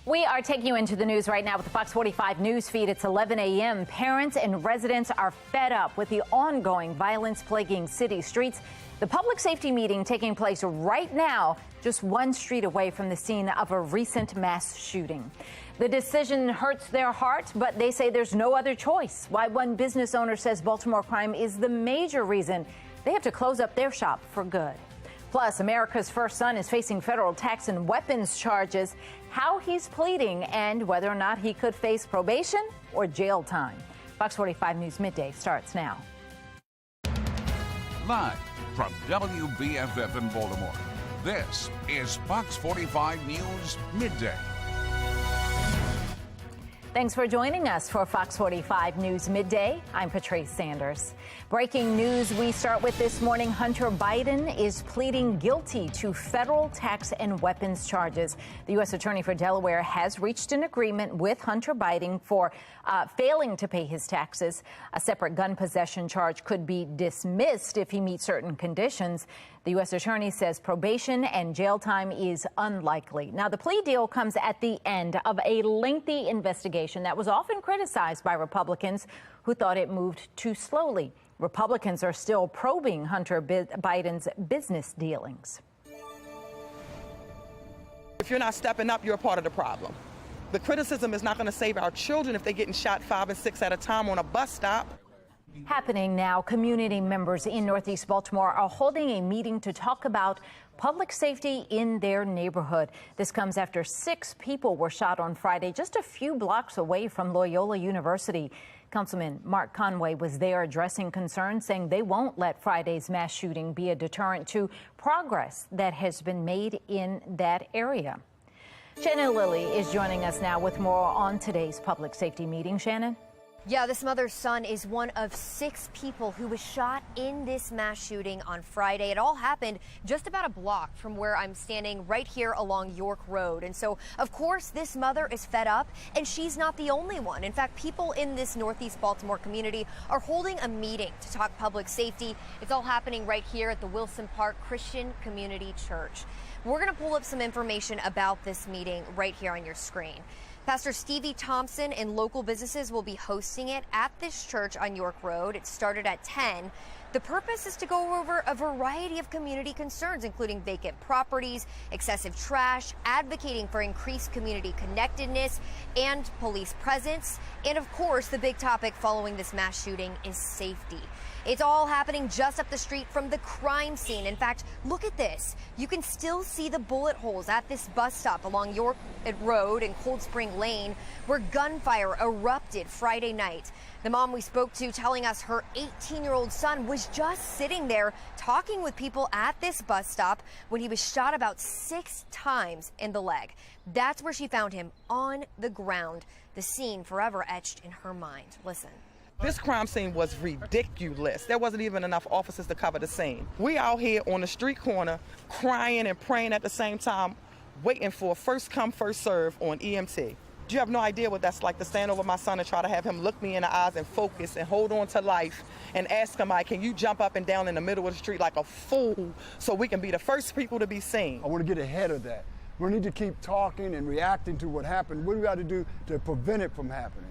We are taking you into the news right now with the Fox 45 news feed. It's 11 a.m. Parents and residents are fed up with the ongoing violence plaguing city streets. The public safety meeting taking place right now, just one street away from the scene of a recent mass shooting. The decision hurts their heart, but they say there's no other choice. Why one business owner says Baltimore crime is the major reason they have to close up their shop for good. Plus, America's first son is facing federal tax and weapons charges, how he's pleading, and whether or not he could face probation or jail time. Fox 45 News Midday starts now. Live from WBFF in Baltimore, this is Fox 45 News Midday. Thanks for joining us for Fox 45 News Midday. I'm Patrice Sanders. Breaking news we start with this morning. Hunter Biden is pleading guilty to federal tax and weapons charges. The U.S. Attorney for Delaware has reached an agreement with Hunter Biden for failing to pay his taxes. A separate gun possession charge could be dismissed if he meets certain conditions. The U.S. Attorney says probation and jail time is unlikely. Now, the plea deal comes at the end of a lengthy investigation that was often criticized by Republicans who thought it moved too slowly. Republicans are still probing Hunter Biden's business dealings. If you're not stepping up, you're a part of the problem. The criticism is not going to save our children if they're getting shot 5 and 6 at a time on a bus stop. Happening now, community members in Northeast Baltimore are holding a meeting to talk about public safety in their neighborhood. This comes after 6 people were shot on Friday, just a few blocks away from Loyola University. Councilman Mark Conway was there addressing concerns, saying they won't let Friday's mass shooting be a deterrent to progress that has been made in that area. Shannon Lilly is joining us now with more on today's public safety meeting. Shannon? Yeah, this mother's son is one of 6 people who was shot in this mass shooting on Friday. It all happened just about a block from where I'm standing right here along York Road. And so, of course, this mother is fed up, and she's not the only one. In fact, people in this Northeast Baltimore community are holding a meeting to talk public safety. It's all happening right here at the Wilson Park Christian Community Church. We're going to pull up some information about this meeting right here on your screen. Pastor Stevie Thompson and local businesses will be hosting it at this church on York Road. It started at 10. The purpose is to go over a variety of community concerns, including vacant properties, excessive trash, advocating for increased community connectedness and police presence. And of course, the big topic following this mass shooting is safety. It's all happening just up the street from the crime scene. In fact, look at this. You can still see the bullet holes at this bus stop along York Road and Cold Spring Lane, where gunfire erupted Friday night. The mom we spoke to telling us her 18-year-old son was just sitting there talking with people at this bus stop when he was shot about 6 times in the leg. That's where she found him, on the ground. The scene forever etched in her mind. Listen. This crime scene was ridiculous. There wasn't even enough officers to cover the scene. We out here on the street corner crying and praying at the same time, waiting for first come, first serve on EMT. You have no idea what that's like, to stand over my son and try to have him look me in the eyes and focus and hold on to life and ask him, can you jump up and down in the middle of the street like a fool so we can be the first people to be seen? I want to get ahead of that. We need to keep talking and reacting to what happened. What do we got to do to prevent it from happening?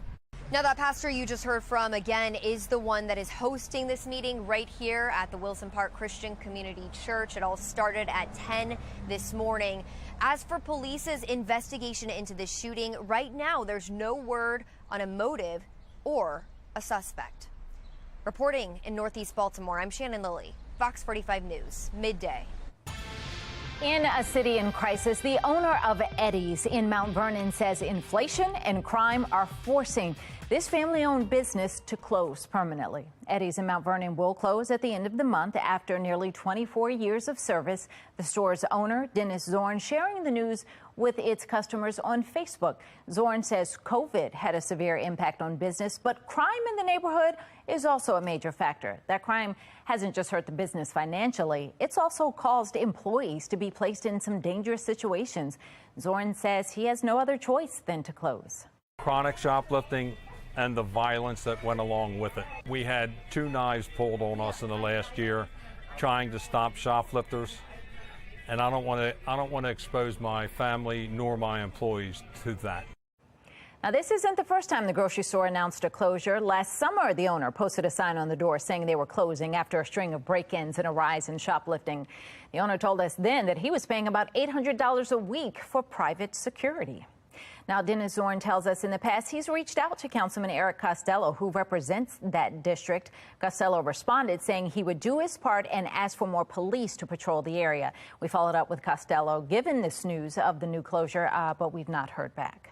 Now, that pastor you just heard from, again, is the one that is hosting this meeting right here at the Wilson Park Christian Community Church. It all started at 10 this morning. As for police's investigation into this shooting, right now there's no word on a motive or a suspect. Reporting in Northeast Baltimore, I'm Shannon Lilly, Fox 45 News, Midday. In a city in crisis, the owner of Eddie's in Mount Vernon says inflation and crime are forcing this family-owned business to close permanently. Eddie's in Mount Vernon will close at the end of the month after nearly 24 years of service. The store's owner, Dennis Zorn, sharing the news with its customers on Facebook. Zorn says COVID had a severe impact on business, but crime in the neighborhood is also a major factor. That crime hasn't just hurt the business financially, it's also caused employees to be placed in some dangerous situations. Zorn says he has no other choice than to close. Chronic shoplifting and the violence that went along with it. We had 2 knives pulled on us in the last year trying to stop shoplifters. and I don't want to expose my family nor my employees to that. Now, this isn't the first time the grocery store announced a closure. Last summer, the owner posted a sign on the door saying they were closing after a string of break-ins and a rise in shoplifting. The owner told us then that he was paying about $800 a week for private security. Now, Dennis Zorn tells us in the past he's reached out to Councilman Eric Costello, who represents that district. Costello responded saying he would do his part and ask for more police to patrol the area. We followed up with Costello, given this news of the new closure, but we've not heard back.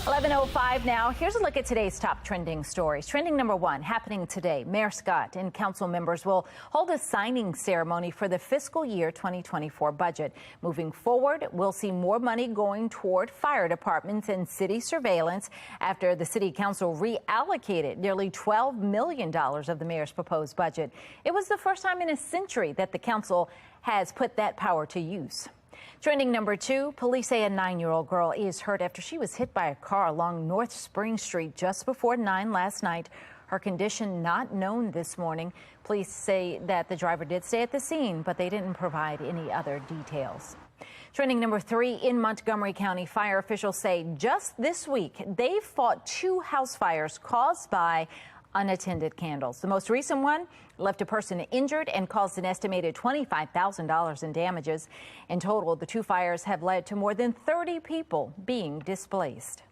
11:05 now. Here's a look at today's top trending stories. Trending number one happening today. Mayor Scott and council members will hold a signing ceremony for the fiscal year 2024 budget. Moving forward, we'll see more money going toward fire departments and city surveillance after the city council reallocated nearly $12 million of the mayor's proposed budget. It was the first time in a century that the council has put that power to use. Trending number two, police say a 9-year-old girl is hurt after she was hit by a car along North Spring Street just before 9 last night. Her condition not known this morning. Police say that the driver did stay at the scene, but they didn't provide any other details. Trending number three, in Montgomery County, fire officials say just this week they've fought 2 house fires caused by unattended candles. The most recent one left a person injured and caused an estimated $25,000 in damages. In total, the 2 fires have led to more than 30 people being displaced.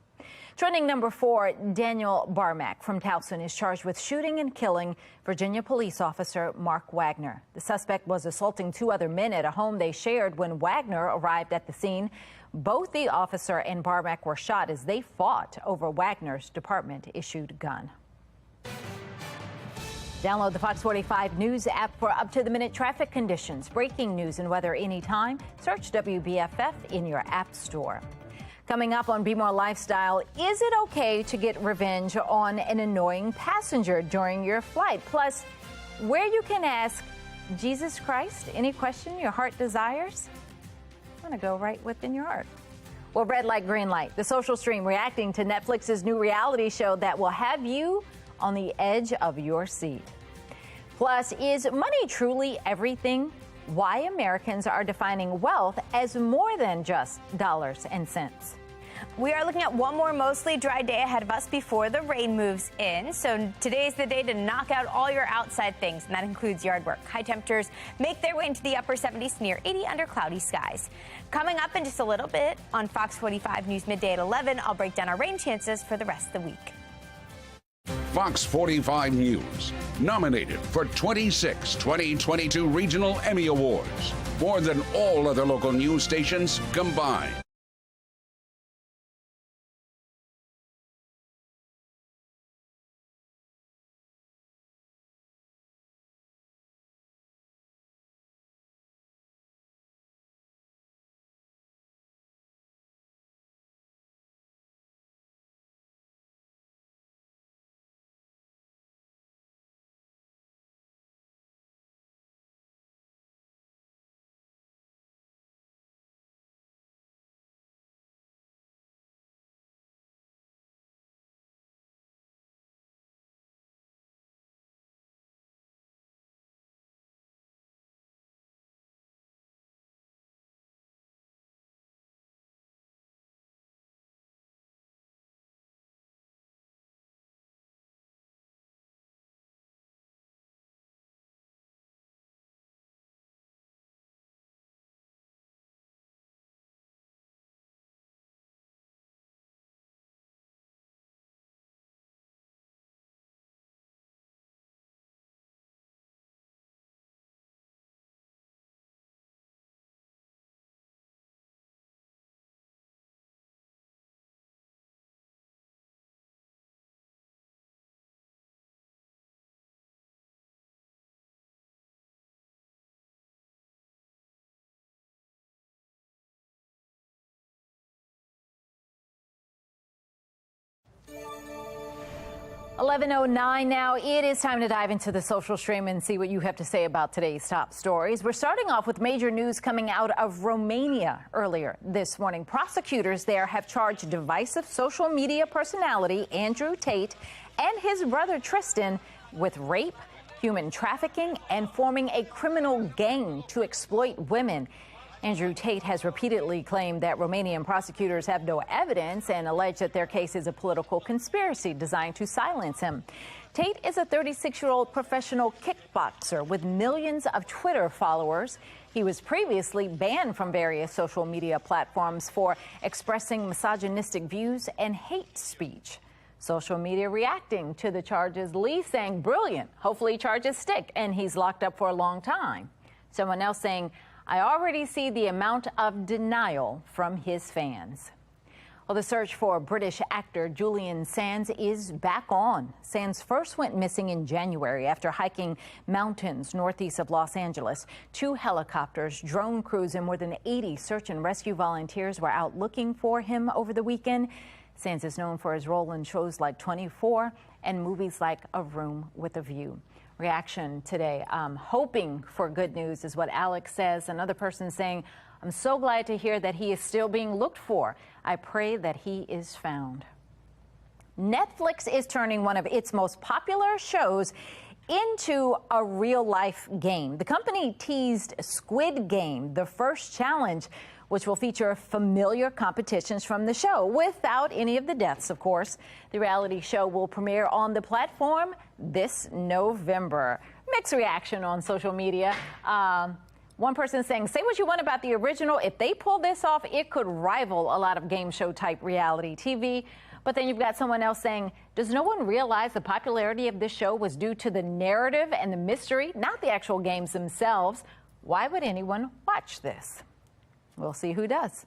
Trending number four, Daniel Barmack from Towson is charged with shooting and killing Virginia police officer Mark Wagner. The suspect was assaulting 2 other men at a home they shared when Wagner arrived at the scene. Both the officer and Barmack were shot as they fought over Wagner's department-issued gun. Download the Fox 45 News app for up-to-the-minute traffic conditions, breaking news and weather anytime. Search WBFF in your app store. Coming up on Be More Lifestyle, is it okay to get revenge on an annoying passenger during your flight? Plus, where you can ask Jesus Christ any question your heart desires? I'm going to go right within your heart. Well, red light, green light. The social stream reacting to Netflix's new reality show that will have you on the edge of your seat. Plus, is money truly everything? Why Americans are defining wealth as more than just dollars and cents. We are looking at one more mostly dry day ahead of us before the rain moves in. So today's the day to knock out all your outside things, and that includes yard work. High temperatures make their way into the upper 70s, near 80 under cloudy skies. Coming up in just a little bit on Fox 45 News Midday at 11, I'll break down our rain chances for the rest of the week. Fox 45 News, nominated for 26 2022 Regional Emmy Awards, more than all other local news stations combined. (11:09) now. It is time to dive into the social stream and see what you have to say about today's top stories. We're starting off with major news coming out of Romania earlier this morning. Prosecutors there have charged divisive social media personality Andrew Tate and his brother Tristan with rape, human trafficking, and forming a criminal gang to exploit women. Andrew Tate has repeatedly claimed that Romanian prosecutors have no evidence and alleged that their case is a political conspiracy designed to silence him. Tate is a 36-year-old professional kickboxer with millions of Twitter followers. He was previously banned from various social media platforms for expressing misogynistic views and hate speech. Social media reacting to the charges. Lee saying, brilliant, hopefully charges stick, and he's locked up for a long time. Someone else saying, I already see the amount of denial from his fans. Well, the search for British actor Julian Sands is back on. Sands first went missing in January after hiking mountains northeast of Los Angeles. 2 helicopters, drone crews, and more than 80 search and rescue volunteers were out looking for him over the weekend. Sands is known for his role in shows like 24 and movies like A Room with a View. Reaction today, hoping for good news is what Alex says. Another person saying, I'm so glad to hear that he is still being looked for. I pray that he is found. Netflix is turning one of its most popular shows into a real-life game. The company teased Squid Game, the first challenge, which will feature familiar competitions from the show without any of the deaths, of course. The reality show will premiere on the platform this November. Mixed reaction on social media. One person saying, say what you want about the original. If they pull this off, it could rival a lot of game show type reality TV. But then you've got someone else saying, does no one realize the popularity of this show was due to the narrative and the mystery, not the actual games themselves? Why would anyone watch this? We'll see who does.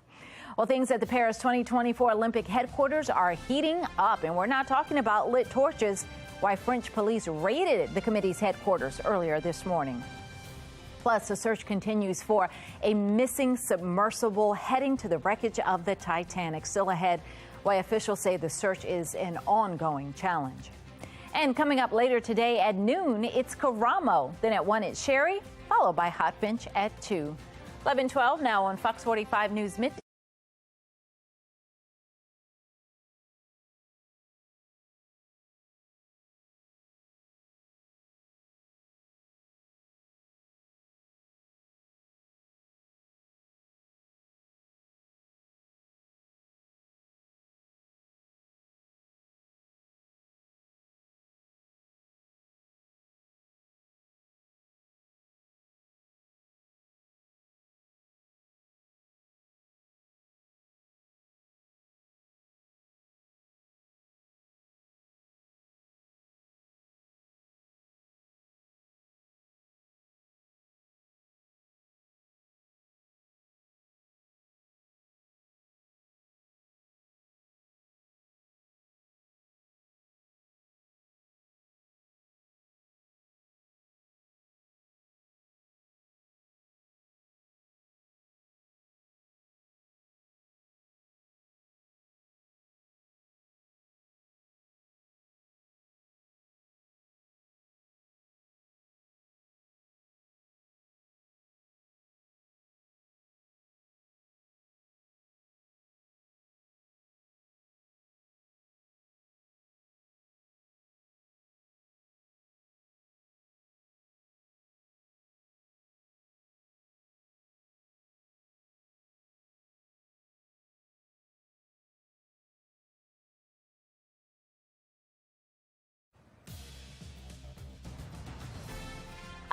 Well, things at the Paris 2024 Olympic headquarters are heating up, and we're not talking about lit torches. Why French police raided the committee's headquarters earlier this morning. Plus, the search continues for a missing submersible heading to the wreckage of the Titanic. Still ahead, why officials say the search is an ongoing challenge. And coming up later today at noon, it's Karamo. Then at 1, it's Sherry, followed by Hot Bench at 2. 11:12 now on Fox 45 News Midday.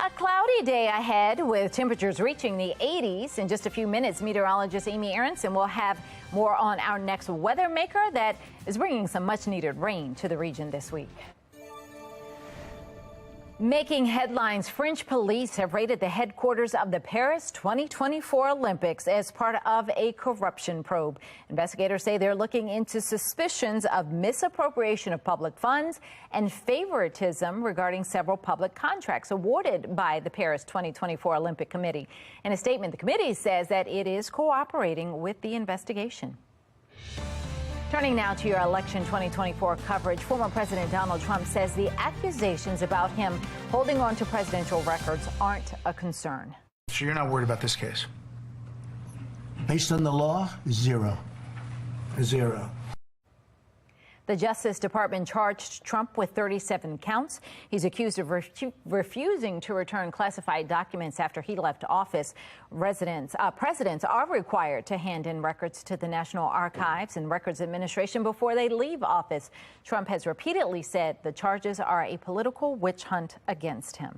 A cloudy day ahead with temperatures reaching the 80s. In just a few minutes, meteorologist Amy Aronson will have more on our next weather maker that is bringing some much needed rain to the region this week. Making headlines, French police have raided the headquarters of the Paris 2024 Olympics as part of a corruption probe. Investigators say they're looking into suspicions of misappropriation of public funds and favoritism regarding several public contracts awarded by the Paris 2024 Olympic Committee. In a statement, the committee says that it is cooperating with the investigation. Turning now to your election 2024 coverage, former President Donald Trump says the accusations about him holding on to presidential records aren't a concern. So you're not worried about this case? Based on the law, zero. Zero. The Justice Department charged Trump with 37 counts. He's accused of refusing to return classified documents after he left office. Presidents are required to hand in records to the National Archives and Records Administration before they leave office. Trump has repeatedly said the charges are a political witch hunt against him.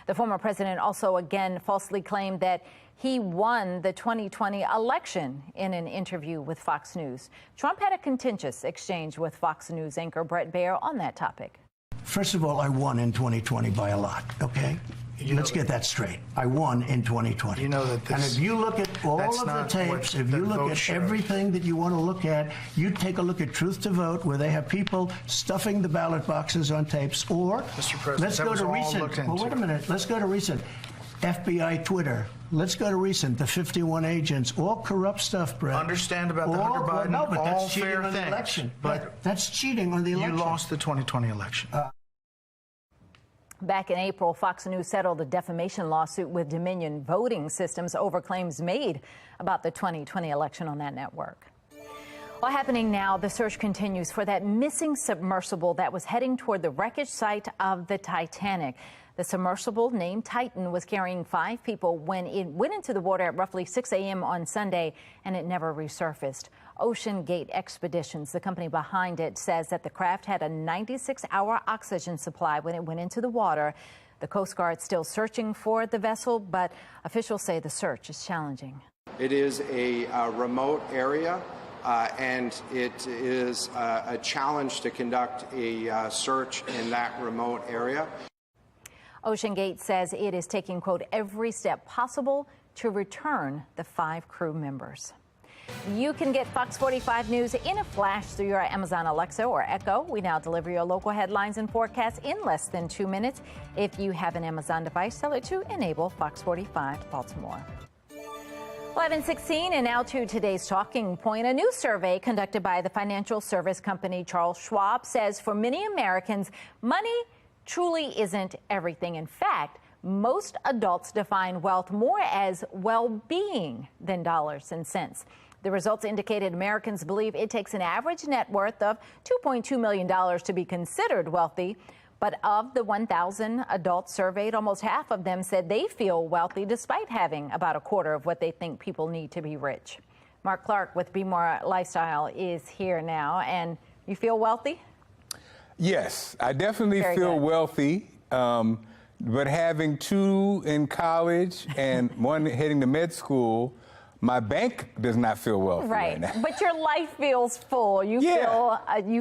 The former president also again falsely claimed that he won the 2020 election in an interview with Fox News. Trump had a contentious exchange with Fox News anchor Brett Baier on that topic. First of all, I won in 2020 by a lot, okay? Let's get that straight. I won in 2020. You know that this, and if you look at all of the tapes, if you look at everything that you want to look at, you take a look at Truth to Vote, where they have people stuffing the ballot boxes on tapes, or Mr. President, let's go to recent. Well, wait a minute. Let's go to recent. FBI Twitter. Let's go to recent. The 51 agents, all corrupt stuff, Brett. Understand about the Hunter Biden, no, but all that's cheating fair on the things. election. But that's cheating on the election. You lost the 2020 election. Back in April, Fox News settled a defamation lawsuit with Dominion Voting Systems over claims made about the 2020 election on that network. Well, happening now, the search continues for that missing submersible that was heading toward the wreckage site of the Titanic. The submersible, named Titan, was carrying 5 people when it went into the water at roughly 6 a.m. on Sunday, and it never resurfaced. Ocean Gate Expeditions, the company behind it, says that the craft had a 96-hour oxygen supply when it went into the water. The Coast Guard's still searching for the vessel, but officials say the search is challenging. It is a remote area, and it is a challenge to conduct a search in that remote area. Ocean Gate says it is taking, quote, every step possible to return the 5 crew members. You can get Fox 45 News in a flash through your Amazon Alexa or Echo. We now deliver your local headlines and forecasts in less than 2 minutes. If you have an Amazon device, tell it to enable Fox 45 Baltimore. 11:16, and now to today's talking point. A new survey conducted by the financial service company Charles Schwab says for many Americans, money truly isn't everything. In fact, most adults define wealth more as well-being than dollars and cents. The results indicated Americans believe it takes an average net worth of $2.2 million to be considered wealthy. But of the 1,000 adults surveyed, almost half of them said they feel wealthy despite having about a quarter of what they think people need to be rich. Mark Clark with Be More Lifestyle is here now. And you feel wealthy? Yes, I definitely feel wealthy. But having 2 in college and 1 heading to med school, my bank does not feel wealthy right now. But your life feels full. You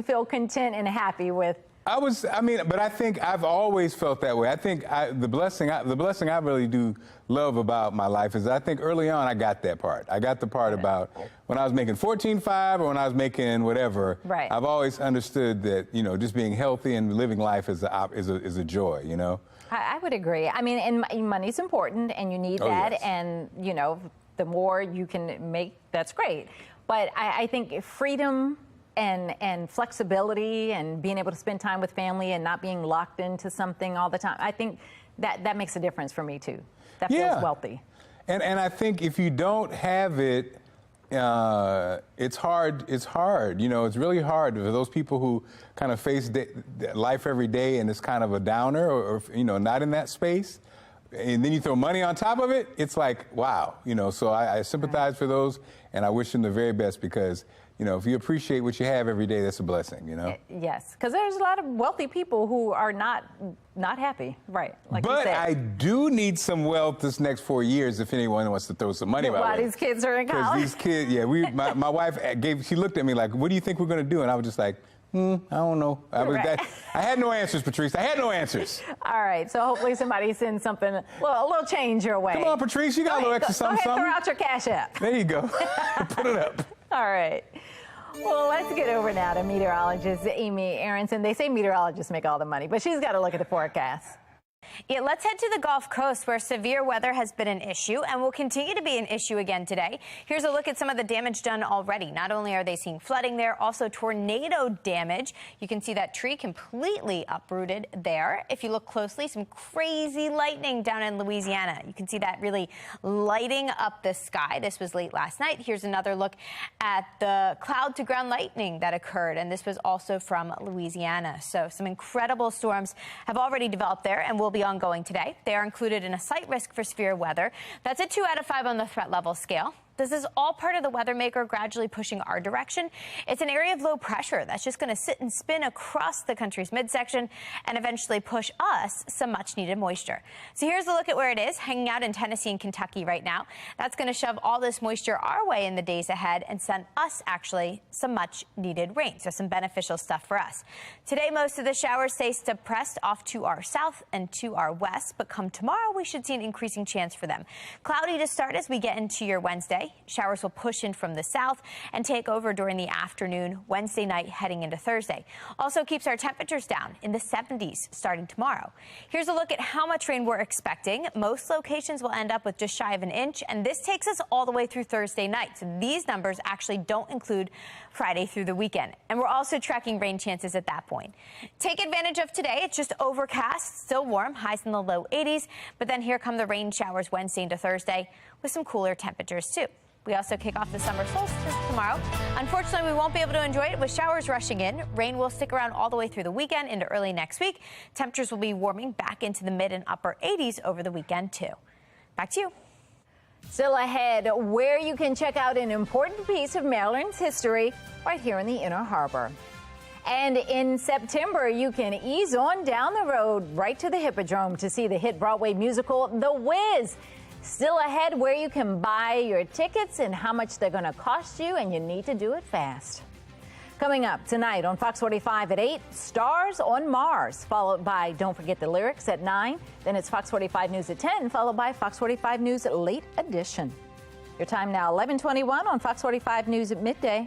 feel content and happy with. But I think I've always felt that way. I think the blessing I really do love about my life is I think early on I got that part. I got the part about when I was making $14.5 or when I was making whatever. Right. I've always understood that, you know, just being healthy and living life is a joy, you know. I would agree. I mean, and money's important and you need that. Yes. And, you know, the more you can make, that's great. But I think freedom and flexibility and being able to spend time with family and not being locked into something all the time, I think that makes a difference for me too. That feels wealthy. And I think if you don't have it, it's hard. It's hard. You know, it's really hard for those people who kind of face life every day and it's kind of a downer or, you know, not in that space. And then you throw money on top of it. It's like, wow, you know, so I sympathize for those and I wish them the very best because, you know, if you appreciate what you have every day, that's a blessing, you know? Yes, because there's a lot of wealthy people who are not happy, right? Like but I do need some wealth this next 4 years if anyone wants to throw some money my way. While these kids are in college. These kids, my wife she looked at me like, what do you think we're going to do? And I was just like, I don't know. I had no answers, Patrice. I had no ansers. All right, so hopefully somebody sends something, a little change your way. Come on, Patrice, you got a little extra something. Go ahead, throw out your Cash App. There you go. Put it up. All right. Well, let's get over now to meteorologist Amy Aronson. They say meteorologists make all the money, but she's got to look at the forecast. Yeah, let's head to the Gulf Coast, where severe weather has been an issue and will continue to be an issue again today. Here's a look at some of the damage done already. Not only are they seeing flooding there, also tornado damage. You can see that tree completely uprooted there. If you look closely, some crazy lightning down in Louisiana. You can see that really lighting up the sky. This was late last night. Here's another look at the cloud-to-ground lightning that occurred, and this was also from Louisiana. So some incredible storms have already developed there and will be ongoing today. They are included in a slight risk for severe weather. That's a 2 out of 5 on the threat level scale. This is all part of the weather maker gradually pushing our direction. It's an area of low pressure that's just going to sit and spin across the country's midsection and eventually push us some much needed moisture. So here's a look at where it is, hanging out in Tennessee and Kentucky right now. That's going to shove all this moisture our way in the days ahead and send us actually some much needed rain. So some beneficial stuff for us. Today, most of the showers stay suppressed off to our south and to our west, but come tomorrow, we should see an increasing chance for them. Cloudy to start as we get into your Wednesday. Showers will push in from the south and take over during the afternoon Wednesday night heading into Thursday. Also keeps our temperatures down in the 70s starting tomorrow. Here's a look at how much rain we're expecting. Most locations will end up with just shy of an inch, and this takes us all the way through Thursday night. So these numbers actually don't include Friday through the weekend. And we're also tracking rain chances at that point. Take advantage of today. It's just overcast, still warm, highs in the low 80s. But then here come the rain showers Wednesday into Thursday with some cooler temperatures too. We also kick off the summer solstice tomorrow. Unfortunately, we won't be able to enjoy it with showers rushing in. Rain will stick around all the way through the weekend into early next week. Temperatures will be warming back into the mid and upper 80s over the weekend too. Back to you. Still ahead, where you can check out an important piece of Maryland's history right here in the Inner Harbor. And in September, you can ease on down the road right to the Hippodrome to see the hit Broadway musical, The Wiz. Still ahead, where you can buy your tickets and how much they're going to cost you, and you need to do it fast. Coming up tonight on Fox 45 at 8, Stars on Mars, followed by Don't Forget the Lyrics at 9. Then it's Fox 45 News at 10, followed by Fox 45 News Late Edition. Your time now, 11:21 on Fox 45 News at midday.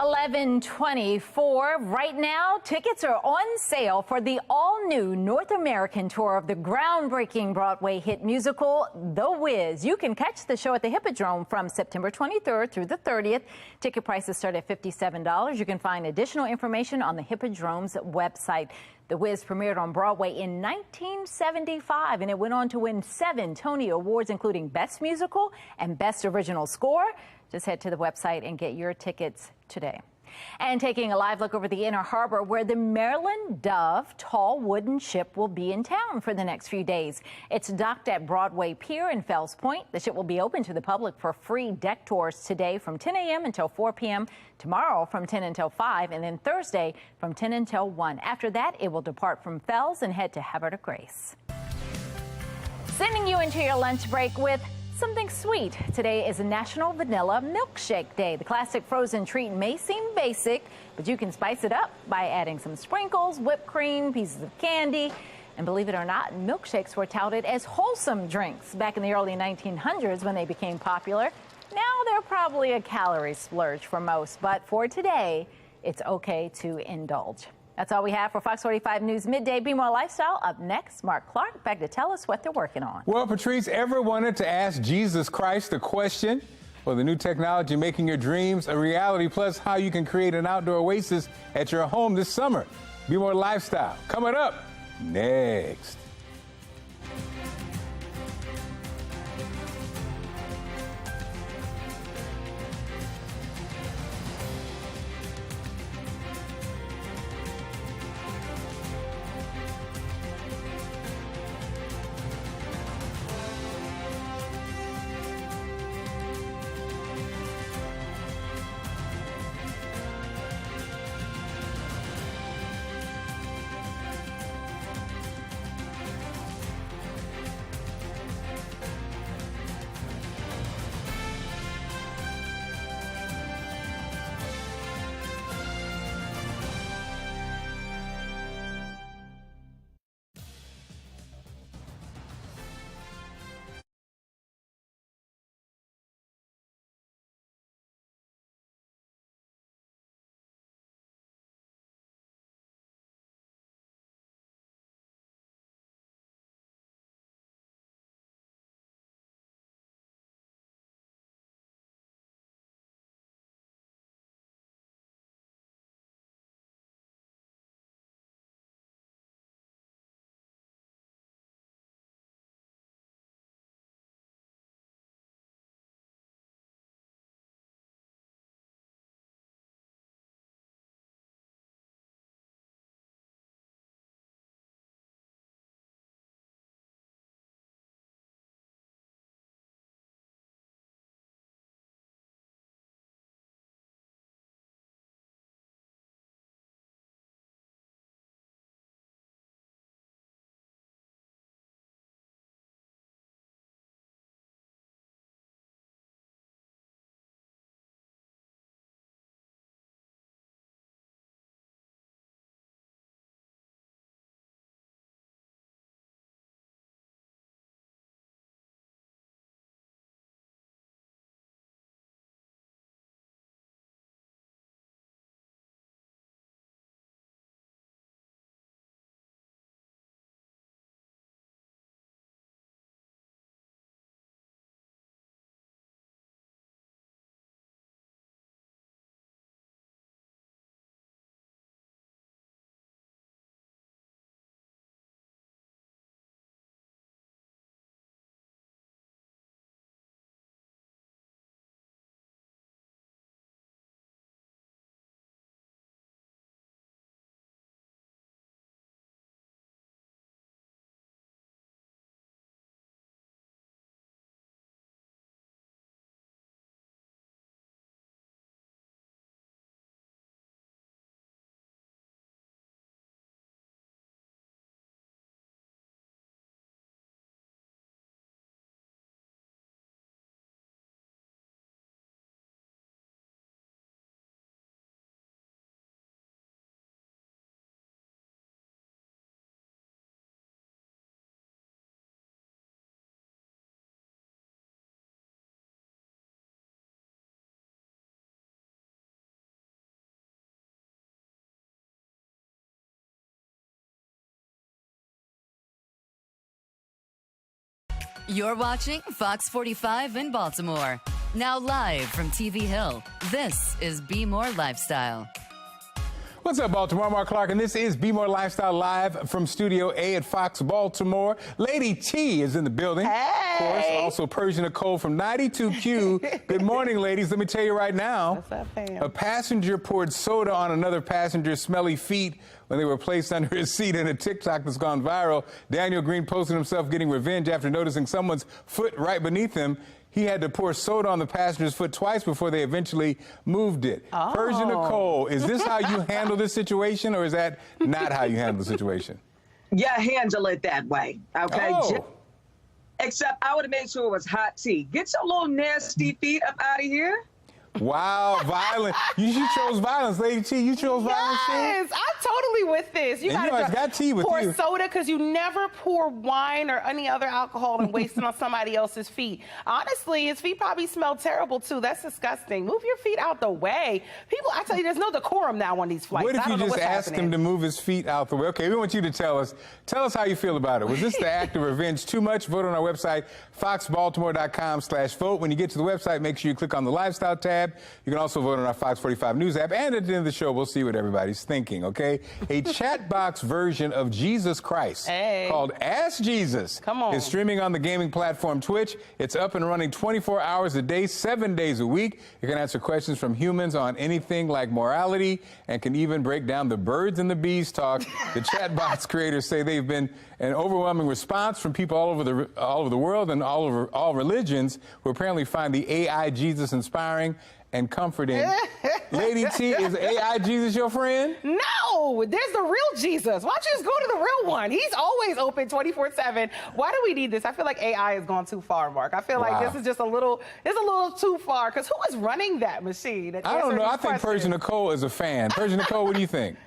11:24. Right now, tickets are on sale for the all-new North American tour of the groundbreaking Broadway hit musical, The Wiz. You can catch the show at the Hippodrome from September 23rd through the 30th. Ticket prices start at $57. You can find additional information on the Hippodrome's website. The Wiz premiered on Broadway in 1975, and it went on to win 7 Tony Awards, including Best Musical and Best Original Score. Just head to the website and get your tickets today. And taking a live look over the Inner Harbor, where the Maryland Dove tall wooden ship will be in town for the next few days. It's docked at Broadway Pier in Fells Point. The ship will be open to the public for free deck tours today from 10 a.m. until 4 p.m., tomorrow from 10 until 5, and then Thursday from 10 until 1. After that, it will depart from Fells and head to Havre de Grace. Sending you into your lunch break with something sweet. Today is National Vanilla Milkshake Day. The classic frozen treat may seem basic, but you can spice it up by adding some sprinkles, whipped cream, pieces of candy. And believe it or not, milkshakes were touted as wholesome drinks back in the early 1900s when they became popular. Now they're probably a calorie splurge for most, but for today, it's okay to indulge. That's all we have for Fox 45 News Midday. Be More Lifestyle. Up next, Mark Clark back to tell us what they're working on. Well, Patrice, ever wanted to ask Jesus Christ a question? Well, the new technology making your dreams a reality, plus how you can create an outdoor oasis at your home this summer. Be More Lifestyle. Coming up next. You're watching Fox 45 in Baltimore. Now live from TV Hill, this is Be More Lifestyle. What's up, Baltimore? I'm Mark Clark, and this is Be More Lifestyle live from Studio A at Fox Baltimore. Lady T is in the building. Hey! Of course, also Persia Nicole from 92Q. Good morning, ladies. Let me tell you right now. What's up, fam? A passenger poured soda on another passenger's smelly feet when they were placed under his seat in a TikTok that's gone viral. Daniel Green posted himself getting revenge after noticing someone's foot right beneath him. He had to pour soda on the passenger's foot twice before they eventually moved it. Oh. Persia Nicole, is this how you handle this situation, or is that not how you handle the situation? Yeah, handle it that way, okay? Oh. Except I would have made sure it was hot tea. Get your little nasty feet up out of here. Wow, violent. You chose violence, Lady T. You chose violence, too? Yes, I'm totally with this. You always got tea with pour you. soda because you never pour wine or any other alcohol and waste it on somebody else's feet. Honestly, his feet probably smell terrible, too. That's disgusting. Move your feet out the way. People, I tell you, there's no decorum now on these flights. What if I you don't know just what's asked happening. him to move his feet out the way? Okay, we want you to tell us how you feel about it. Was this the act of revenge too much? Vote on our website, foxbaltimore.com/vote. When you get to the website, make sure you click on the lifestyle tab. You can also vote on our Fox 45 News app. And at the end of the show, we'll see what everybody's thinking, okay? A chat box version of Jesus Christ called Ask Jesus is streaming on the gaming platform Twitch. It's up and running 24 hours a day, 7 days a week. You can answer questions from humans on anything like morality and can even break down the birds and the bees talk. The chat box creators say they've been an overwhelming response from people all over the world and all religions who apparently find the AI Jesus inspiring and comforting. Lady T, is AI Jesus your friend? No, there's the real Jesus. Why don't you just go to the real one? He's always open 24/7. Why do we need this? I feel like AI has gone too far, Mark. I feel like this is just it's a little too far, because who is running that machine? I don't know. I think Persia Nicole is a fan. Persia Nicole, what do you think?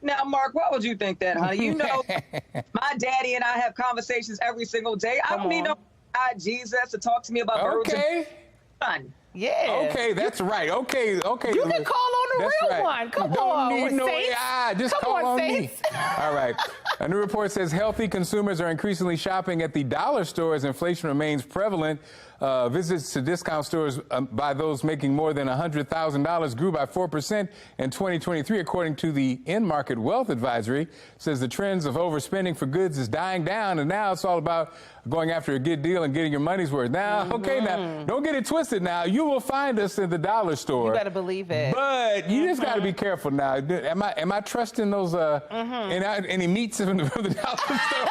Now, Mark, why would you think that, honey? You know, my daddy and I have conversations every single day. I don't need no Jesus to talk to me about birds and fun. Yeah. Okay, that's right. Okay. You can call on the real one. Come on. Don't need no Saints. AI. Just call on me. All right. A new report says healthy consumers are increasingly shopping at the dollar store as inflation remains prevalent. Visits to discount stores by those making more than $100,000 grew by 4% in 2023, according to the In-Market Wealth Advisory. Says the trends of overspending for goods is dying down, and now it's all about going after a good deal and getting your money's worth. Now, now, don't get it twisted now. You will find us in the dollar store. You better believe it. But you just got to be careful now. Am I trusting those any meats from the dollar store?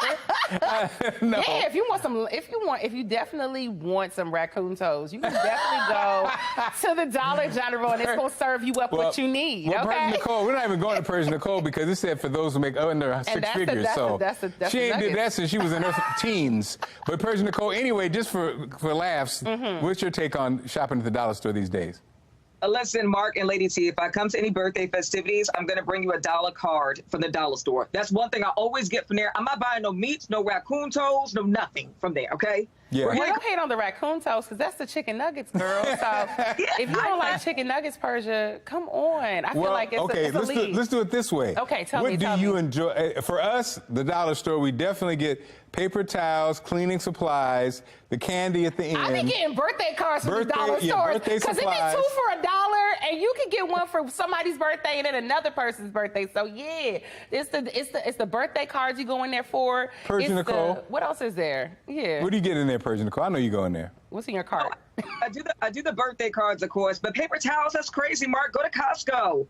No. Yeah, if you definitely want some raccoon toes, you can definitely go to the Dollar General, and it's gonna serve you up what you need. Well, okay. Persia Nicole, we're not even going to Persia Nicole because it said for those who make under six figures. She ain't did that since she was in her teens. But Persia Nicole, anyway, just for laughs, what's your take on shopping at the dollar store these days? Listen, Mark and Lady T, if I come to any birthday festivities, I'm going to bring you a dollar card from the dollar store. That's one thing I always get from there. I'm not buying no meats, no raccoon toes, no nothing from there, okay? Yeah. Well, don't hate on the raccoon toast, because that's the chicken nuggets, girl. So if you don't like chicken nuggets, Persia, come on. I feel like it's a lead. Let's do it this way. Okay, tell me. What do you enjoy? For us, the dollar store, we definitely get paper towels, cleaning supplies, the candy at the end. I be getting birthday cards from the dollar store, because it be 2 for $1, and you can get one for somebody's birthday and then another person's birthday. So yeah, it's the birthday cards you go in there for. Persia Nicole. What else is there? Yeah. What do you get in there, Persia Nicole? I know you go in there. What's in your cart? I do the birthday cards, of course, but paper towels, that's crazy, Mark. Go to Costco.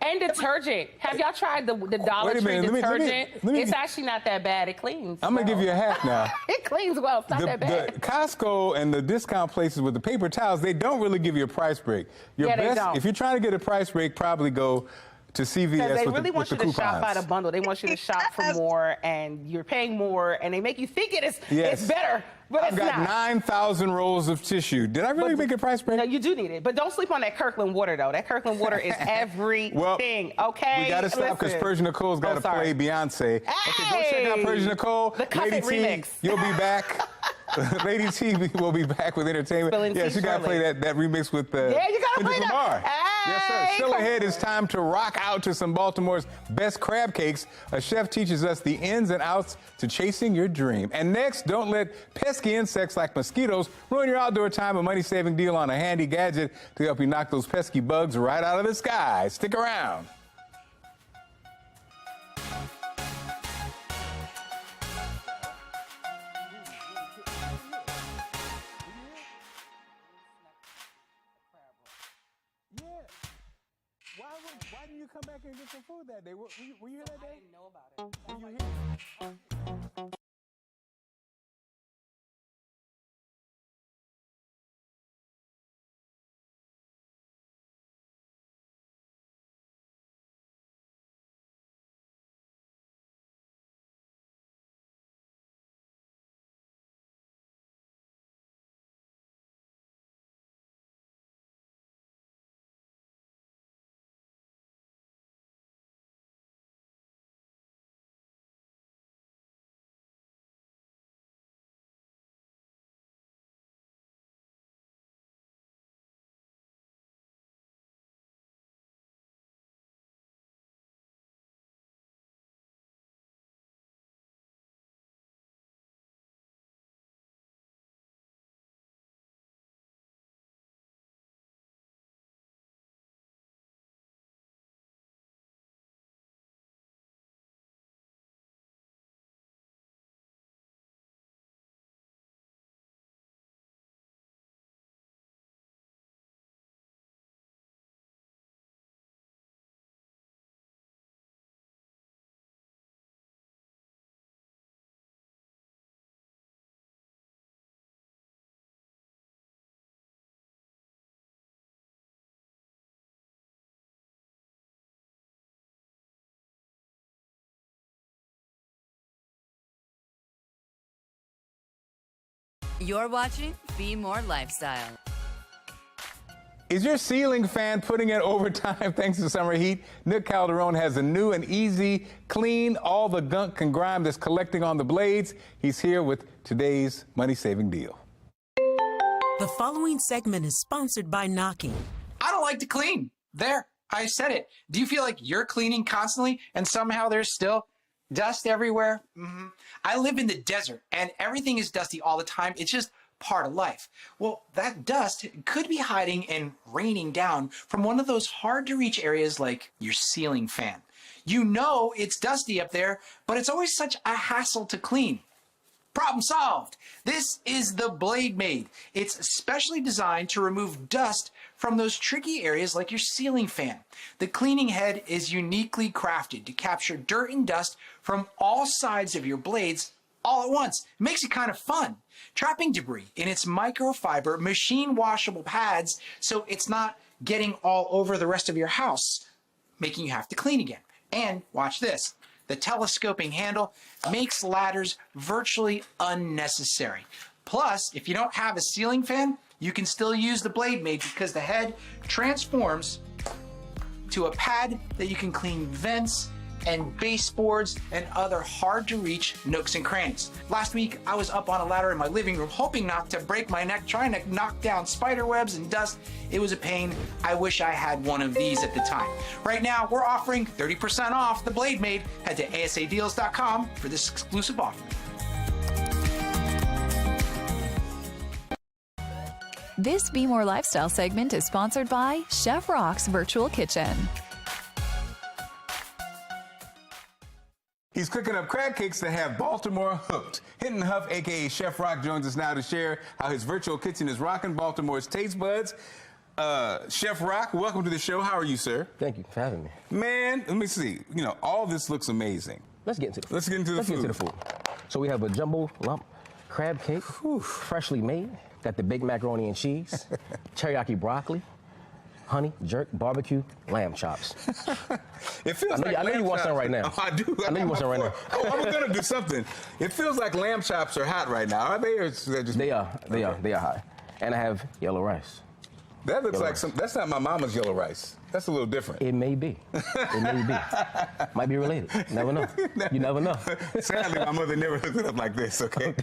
And detergent. Have y'all tried the Dollar Tree detergent? It's actually not that bad. It cleans. I'm going to give you a hack now. It cleans well. It's not that bad. The Costco and the discount places with the paper towels, they don't really give you a price break. They don't. If you're trying to get a price break, probably go to CVS they with really want you to shop by the coupons. bundle. They want you to shop for more, and you're paying more, and they make you think it's better. But I've got 9,000 rolls of tissue. Did I really make a price break? No, you do need it. But don't sleep on that Kirkland water, though. That Kirkland water is everything, okay? We got to stop because Persia Nicole's got to play Beyonce. Okay, go check out Persia Nicole. The Lady T, remix. You'll be back. Lady T will be back with entertainment. She got to play that remix with you got to play Lamar. that. Yes, sir. Still ahead, it's time to rock out to some Baltimore's best crab cakes. A chef teaches us the ins and outs to chasing your dream. And next, don't let pesky insects like mosquitoes ruin your outdoor time. A money-saving deal on a handy gadget to help you knock those pesky bugs right out of the sky. Stick around. Why didn't you come back and get some food that day? Were you here that day? I didn't know about it. Were you here? You're watching Be More Lifestyle. Is your ceiling fan putting in overtime thanks to summer heat? Nick Calderon has a new and easy clean all the gunk and grime that's collecting on the blades. He's here with today's money-saving deal. The following segment is sponsored by Knocking. I don't like to clean. There, I said it. Do you feel like you're cleaning constantly and somehow there's still dust everywhere? I live in the desert and everything is dusty all the time. It's just part of life. Well, that dust could be hiding and raining down from one of those hard to reach areas like your ceiling fan. You know it's dusty up there, but it's always such a hassle to clean. Problem solved. This is the Blade Made. It's specially designed to remove dust from those tricky areas like your ceiling fan. The cleaning head is uniquely crafted to capture dirt and dust from all sides of your blades all at once. It makes it kind of fun. Trapping debris in its microfiber, machine washable pads so it's not getting all over the rest of your house, making you have to clean again. And watch this. The telescoping handle makes ladders virtually unnecessary. Plus, if you don't have a ceiling fan, you can still use the Blade Made because the head transforms to a pad that you can clean vents and baseboards and other hard to reach nooks and crannies. Last week, I was up on a ladder in my living room hoping not to break my neck, trying to knock down spider webs and dust. It was a pain. I wish I had one of these at the time. Right now, we're offering 30% off the Blade Made. Head to asadeals.com for this exclusive offer. This Be More Lifestyle segment is sponsored by Chef Rock's Virtual Kitchen. He's cooking up crab cakes that have Baltimore hooked. Hinton Huff, a.k.a. Chef Rock, joins us now to share how his virtual kitchen is rocking Baltimore's taste buds. Chef Rock, welcome to the show. How are you, sir? Thank you for having me. Man, let me see. You know, all this looks amazing. Let's get into the food. Let's get into the food. So we have a jumbo lump crab cake, freshly made. Got the baked macaroni and cheese, teriyaki broccoli, honey, jerk, barbecue, lamb chops. It feels I know you want some right now. Oh, I do. I know you want some right now. Oh, I'm gonna do something. It feels like lamb chops are hot right now. Are they? Or is that just They are hot. And I have yellow rice. That looks like some. That's not my mama's yellow rice. That's a little different. It may be. It may be. Might be related. Never know. You never know. Sadly, my mother never hooked it up like this. Okay.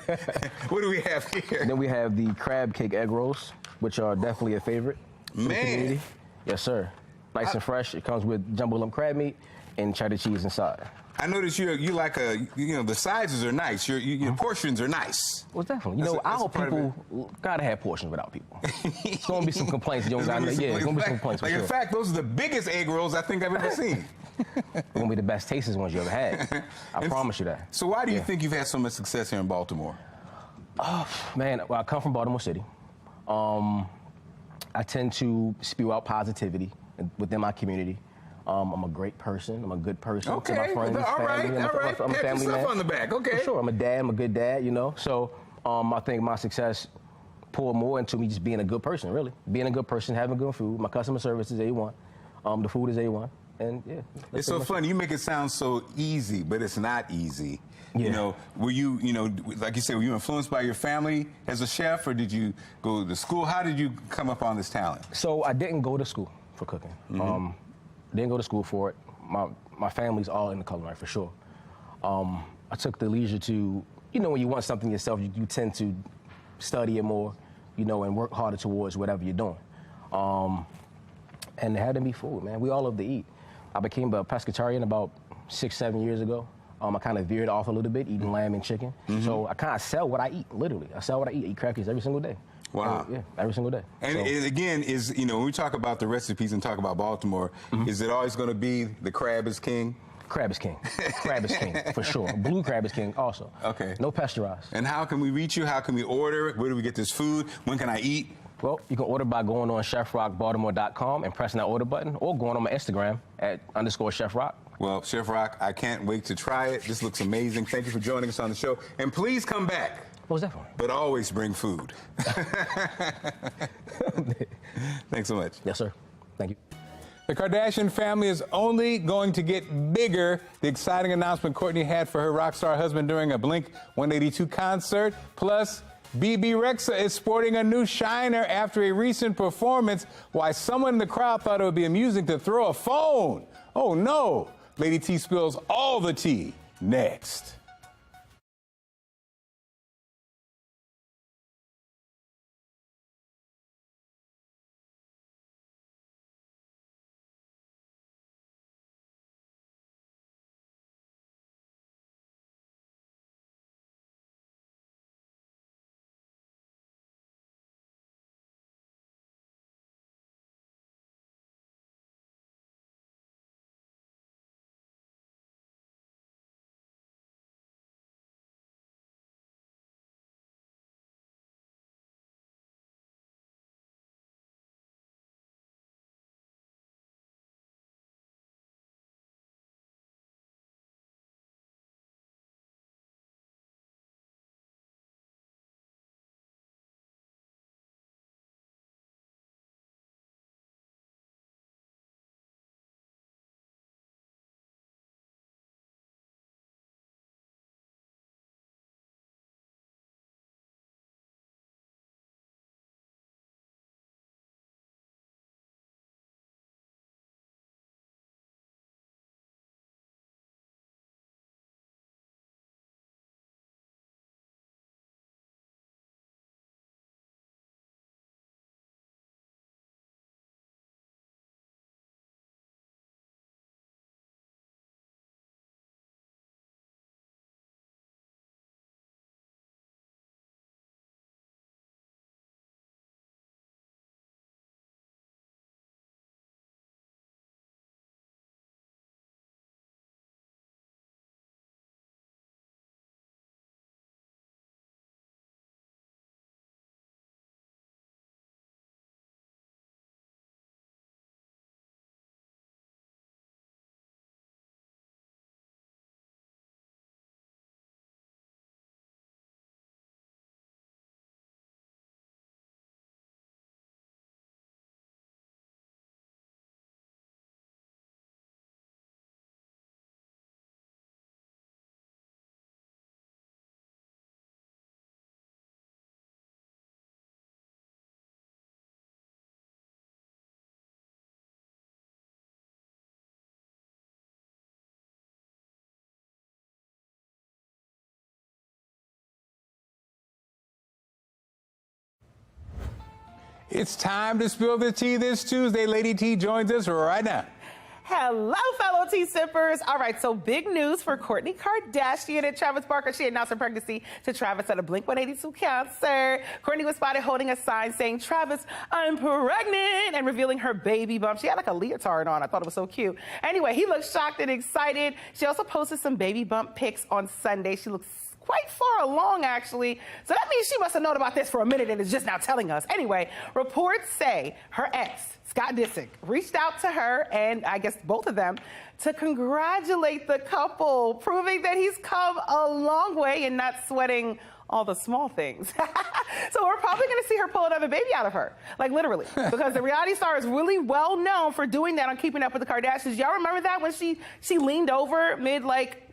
What do we have here? Then we have the crab cake egg rolls, which are definitely a favorite. Man. Yes, sir. nice and fresh. It comes with jumbo lump crab meat and cheddar cheese inside. I noticed you like the sizes are nice. Your portions are nice. Well, definitely. I hope people gotta have portions without people. It's gonna be some complaints. It's gonna be some complaints. Like, in fact, those are the biggest egg rolls I think I've ever seen. They're gonna be the best tasting ones you ever had. I promise you that. So why do you think you've had so much success here in Baltimore? Oh man, well, I come from Baltimore City. I tend to spew out positivity within my community. I'm a great person. I'm a good person to my friends, family. I'm a family man. On the back. Okay. For sure. I'm a dad. I'm a good dad. So I think my success poured more into me just being a good person. Really, being a good person, having good food. My customer service is A1. The food is A1. And yeah. It's so funny. You make it sound so easy, but it's not easy. Yeah. Were you, like you said, were you influenced by your family as a chef, or did you go to school? How did you come up on this talent? So I didn't go to school for cooking. Didn't go to school for it. My family's all in the culinary for sure. I took the leisure to, when you want something yourself, you tend to study it more, and work harder towards whatever you're doing. And it had to be food, man. We all love to eat. I became a pescatarian about 6-7 years ago. I kind of veered off a little bit, eating lamb and chicken. So I kind of sell what I eat, literally. I sell what I eat. I eat crab cakes every single day. Wow. Yeah, every single day. And it, again, when we talk about the recipes and talk about Baltimore, is it always going to be the crab is king? Crab is king. Crab is king, for sure. Blue crab is king also. Okay. No pasteurized. And how can we reach you? How can we order? Where do we get this food? When can I eat? Well, you can order by going on chefrockbaltimore.com and pressing that order button, or going on my Instagram at _chefrock. Well, Chef Rock, I can't wait to try it. This looks amazing. Thank you for joining us on the show. And please come back. Most definitely. But always bring food. Thanks so much. Yes, sir. Thank you. The Kardashian family is only going to get bigger. The exciting announcement Kourtney had for her rock star husband during a Blink 182 concert. Plus, BB Rexha is sporting a new shiner after a recent performance. Why someone in the crowd thought it would be amusing to throw a phone. Oh no. Lady T spills all the tea next. It's time to spill the tea this Tuesday. Lady T joins us right now. Hello, fellow tea sippers. All right, so big news for Kourtney Kardashian and Travis Barker. She announced her pregnancy to Travis at a Blink-182 concert. Kourtney was spotted holding a sign saying, "Travis, I'm pregnant," and revealing her baby bump. She had like a leotard on. I thought it was so cute. Anyway, he looked shocked and excited. She also posted some baby bump pics on Sunday. She looks quite far along, actually. So that means she must have known about this for a minute and is just now telling us. Anyway, reports say her ex, Scott Disick, reached out to her, and I guess both of them, to congratulate the couple, proving that he's come a long way and not sweating all the small things. So we're probably going to see her pull another baby out of her, like literally, because the reality star is really well known for doing that on Keeping Up with the Kardashians. Y'all remember that when she leaned over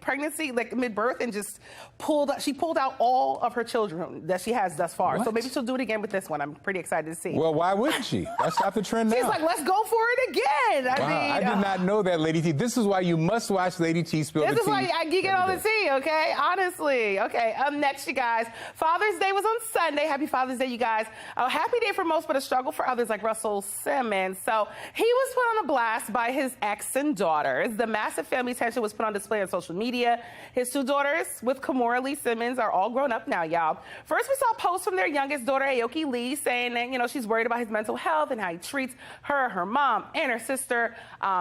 pregnancy, like mid-birth, and just pulled out all of her children that she has thus far. What? So maybe she'll do it again with this one. I'm pretty excited to see. Well, why wouldn't she? Let's stop the trend now. She's like, let's go for it again. I did not know that, Lady T. This is why you must watch Lady T spill the tea. This is why I get all the tea, okay? Honestly. Okay, up next, you guys. Father's Day was on Sunday. Happy Father's Day, you guys. A happy day for most, but a struggle for others, like Russell Simmons. So he was put on a blast by his ex and daughters. The massive family tension was put on display on social media. His two daughters with Kimora Lee Simmons are all grown up now, y'all. First, we saw posts from their youngest daughter, Aoki Lee, saying that, she's worried about his mental health and how he treats her, her mom, and her sister,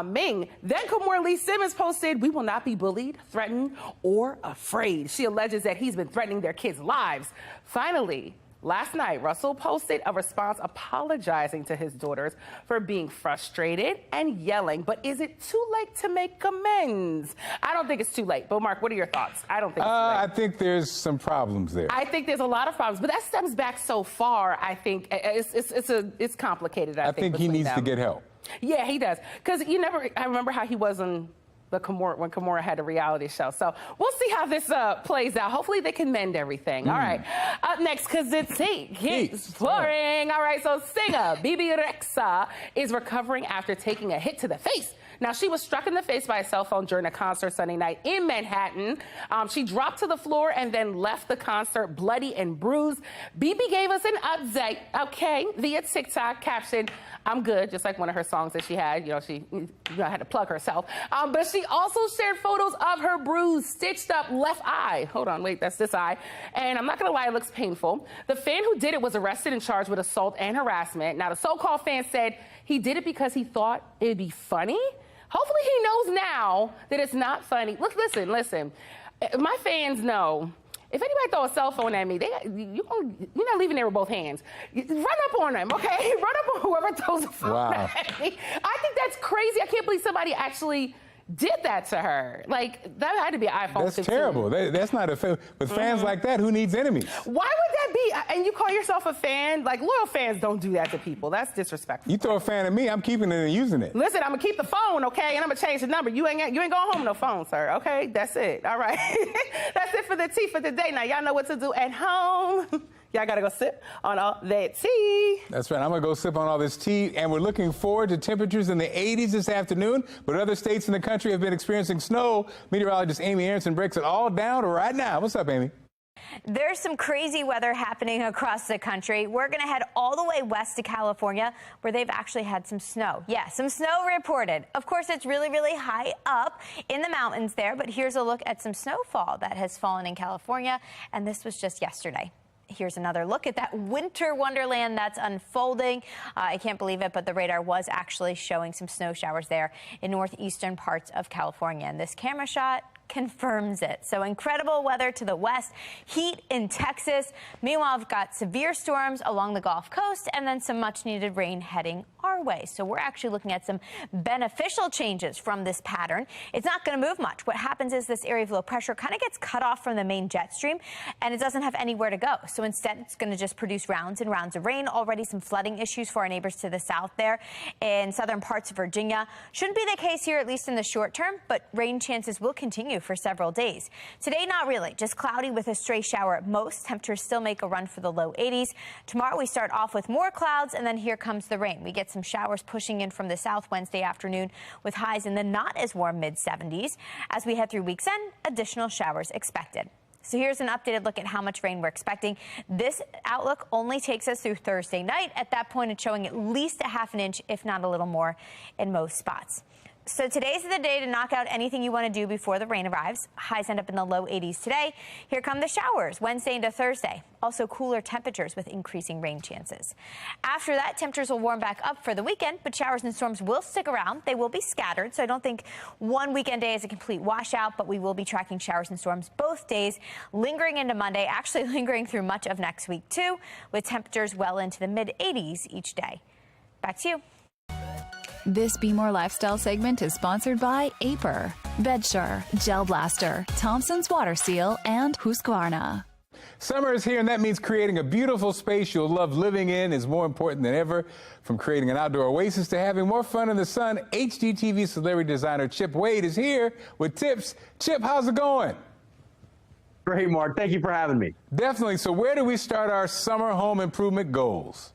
Ming. Then Kimora Lee Simmons posted, "We will not be bullied, threatened, or afraid." She alleges that he's been threatening their kids' lives. Finally, last night, Russell posted a response apologizing to his daughters for being frustrated and yelling. But is it too late to make amends? I don't think it's too late. But Mark, what are your thoughts? I don't think it's too late. I think there's some problems there. I think there's a lot of problems, but that stems back so far. I think it's complicated. I think he needs to get help. Yeah, he does. Because I remember how he was on when Kimora had a reality show. So we'll see how this plays out. Hopefully they can mend everything. All right. Up next, because it's keeps pouring. All right, so singer Bibi Rexha is recovering after taking a hit to the face. Now, she was struck in the face by a cell phone during a concert Sunday night in Manhattan. She dropped to the floor and then left the concert bloody and bruised. Bibi gave us an update, via TikTok, captioned, "I'm good," just like one of her songs that she had. She had to plug herself. But she also shared photos of her bruised, stitched up left eye. Hold on, wait, that's this eye. And I'm not going to lie, it looks painful. The fan who did it was arrested and charged with assault and harassment. Now, the so-called fan said he did it because he thought it'd be funny. Hopefully he knows now that it's not funny. Look, listen. My fans know, if anybody throw a cell phone at me, you're not leaving there with both hands. Run up on them, okay? Run up on whoever throws a phone at me. I think that's crazy. I can't believe somebody actually did that to her. Like, that had to be an iPhone 15. That's terrible. That's not a fan. With fans like that, who needs enemies? Why would that be? And you call yourself a fan? Like, loyal fans don't do that to people. That's disrespectful. You throw a fan at me, I'm keeping it and using it. Listen, I'm going to keep the phone, okay? And I'm going to change the number. You ain't going home with no phone, sir, okay? That's it. All right. That's it for the tea for today. Now, y'all know what to do at home. Y'all got to go sip on all that tea. That's right. I'm going to go sip on all this tea. And we're looking forward to temperatures in the 80s this afternoon. But other states in the country have been experiencing snow. Meteorologist Amy Aronson breaks it all down right now. What's up, Amy? There's some crazy weather happening across the country. We're going to head all the way west to California, where they've actually had some snow. Yeah, some snow reported. Of course, it's really, really high up in the mountains there. But here's a look at some snowfall that has fallen in California. And this was just yesterday. Here's another look at that winter wonderland that's unfolding. I can't believe it, but the radar was actually showing some snow showers there in northeastern parts of California. And this camera shot confirms it. So incredible weather to the west, heat in Texas. Meanwhile, we've got severe storms along the Gulf Coast and then some much needed rain heading our way. So we're actually looking at some beneficial changes from this pattern. It's not going to move much. What happens is this area of low pressure kind of gets cut off from the main jet stream and it doesn't have anywhere to go. So instead, it's going to just produce rounds and rounds of rain. Already some flooding issues for our neighbors to the south there in southern parts of Virginia. Shouldn't be the case here, at least in the short term, but rain chances will continue for several days. Today, not really, just cloudy with a stray shower at most. Temperatures still make a run for the low 80s. Tomorrow, we start off with more clouds, and then here comes the rain. We get some showers pushing in from the south Wednesday afternoon with highs in the not as warm mid-70s. As we head through week's end, additional showers expected. So here's an updated look at how much rain we're expecting. This outlook only takes us through Thursday night. At that point, it's showing at least a half an inch, if not a little more, in most spots. So today's the day to knock out anything you want to do before the rain arrives. Highs end up in the low 80s today. Here come the showers Wednesday into Thursday. Also cooler temperatures with increasing rain chances. After that, temperatures will warm back up for the weekend, but showers and storms will stick around. They will be scattered, so I don't think one weekend day is a complete washout, but we will be tracking showers and storms both days, lingering into Monday, actually lingering through much of next week too, with temperatures well into the mid-80s each day. Back to you. This Be More Lifestyle segment is sponsored by Aper, Bedsure, Gel Blaster, Thompson's Water Seal, and Husqvarna. Summer is here, and that means creating a beautiful space you'll love living in is more important than ever. From creating an outdoor oasis to having more fun in the sun, HGTV celebrity designer Chip Wade is here with tips. Chip, how's it going? Great, Mark. Thank you for having me. Definitely. So where do we start our summer home improvement goals?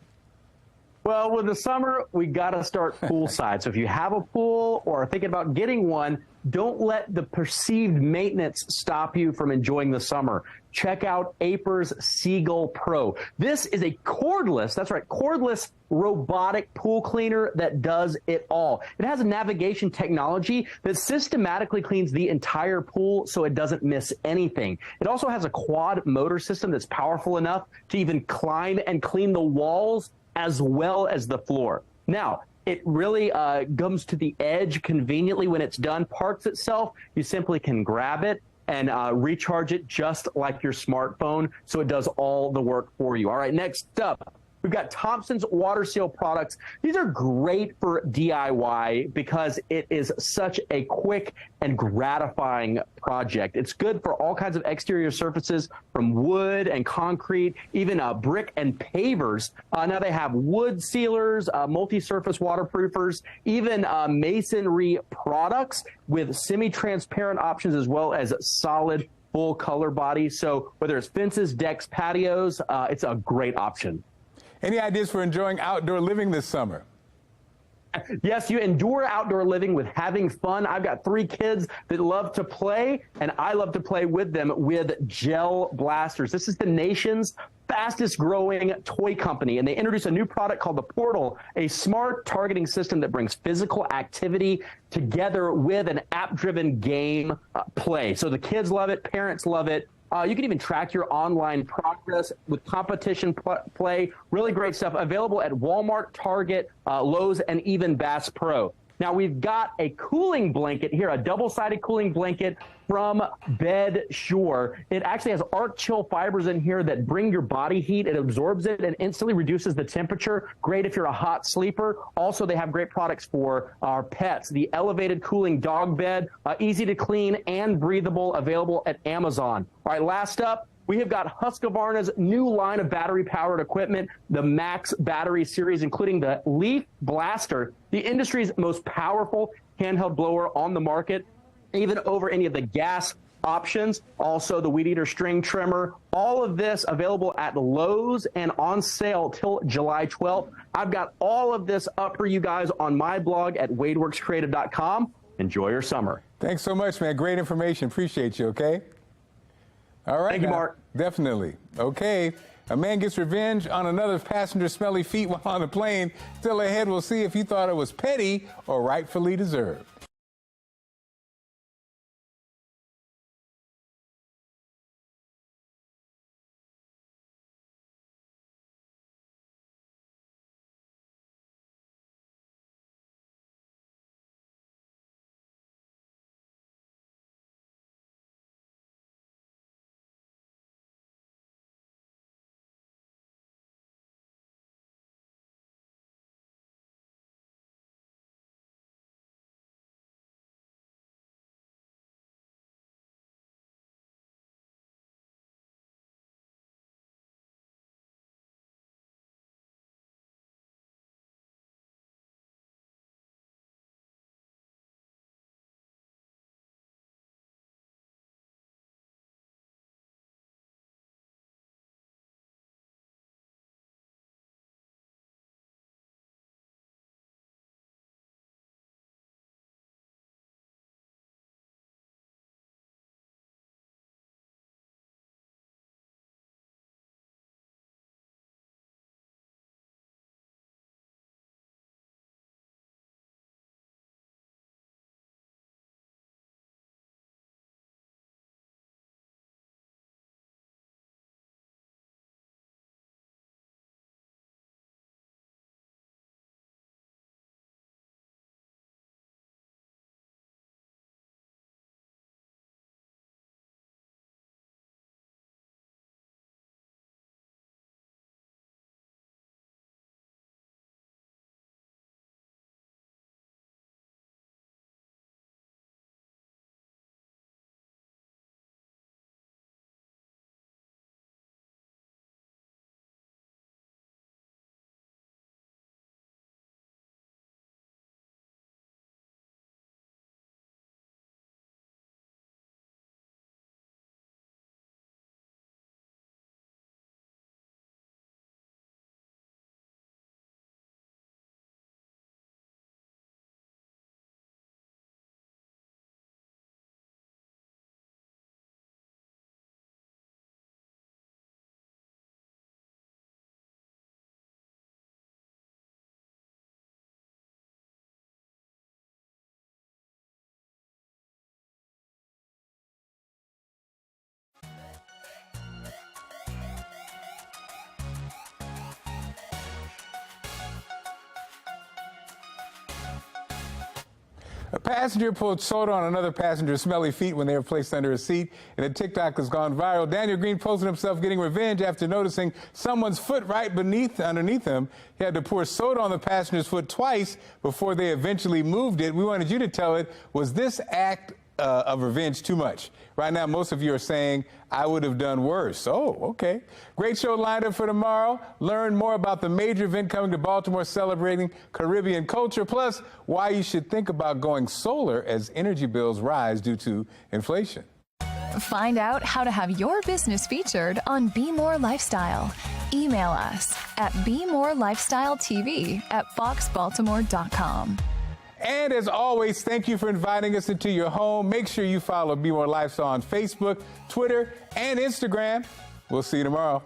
Well, with the summer, we got to start poolside. So if you have a pool or are thinking about getting one, don't let the perceived maintenance stop you from enjoying the summer. Check out Aper's Seagull Pro. This is a cordless, that's right, cordless robotic pool cleaner that does it all. It has a navigation technology that systematically cleans the entire pool so it doesn't miss anything. It also has a quad motor system that's powerful enough to even climb and clean the walls as well as the floor. Now, it really comes to the edge conveniently when it's done, parks itself. You simply can grab it and recharge it just like your smartphone, so it does all the work for you. All right, next up, we've got Thompson's Water Seal products. These are great for DIY because it is such a quick and gratifying project. It's good for all kinds of exterior surfaces from wood and concrete, even brick and pavers. Now they have wood sealers, multi-surface waterproofers, even masonry products with semi-transparent options as well as solid full color bodies. So whether it's fences, decks, patios, it's a great option. Any ideas for enjoying outdoor living this summer? Yes, you endure outdoor living with having fun. I've got 3 kids that love to play, and I love to play with them with Gel Blasters. This is the nation's fastest growing toy company, and they introduced a new product called the Portal, a smart targeting system that brings physical activity together with an app-driven game play. So the kids love it, parents love it. You can even track your online progress with competition play. Really great stuff. Available at Walmart, Target, Lowe's, and even Bass Pro. Now, we've got a cooling blanket here, a double-sided cooling blanket from Bedsure. It actually has arc chill fibers in here that bring your body heat. It absorbs it and instantly reduces the temperature. Great if you're a hot sleeper. Also, they have great products for our pets. The elevated cooling dog bed, easy to clean and breathable, available at Amazon. All right, last up, we have got Husqvarna's new line of battery-powered equipment, the Max Battery Series, including the Leaf Blaster, the industry's most powerful handheld blower on the market, even over any of the gas options. Also, the Weed Eater string trimmer. All of this available at Lowe's and on sale till July 12th. I've got all of this up for you guys on my blog at wadeworkscreative.com. Enjoy your summer. Thanks so much, man. Great information. Appreciate you, okay? All right. Thank you, Mark. Definitely. Okay. A man gets revenge on another passenger's smelly feet while on a plane. Still ahead, we'll see if he thought it was petty or rightfully deserved. A passenger pulled soda on another passenger's smelly feet when they were placed under a seat, and a TikTok has gone viral. Daniel Green posted himself getting revenge after noticing someone's foot right underneath him. He had to pour soda on the passenger's foot twice before they eventually moved it. We wanted you to tell it, was this act of revenge too much? Right now, most of you are saying, I would have done worse. Oh, okay. Great show lined up for tomorrow. Learn more about the major event coming to Baltimore celebrating Caribbean culture, plus why you should think about going solar as energy bills rise due to inflation. Find out how to have your business featured on Be More Lifestyle. Email us at BeMoreLifestyleTV@foxbaltimore.com. And as always, thank you for inviting us into your home. Make sure you follow Be More Lifestyle on Facebook, Twitter, and Instagram. We'll see you tomorrow.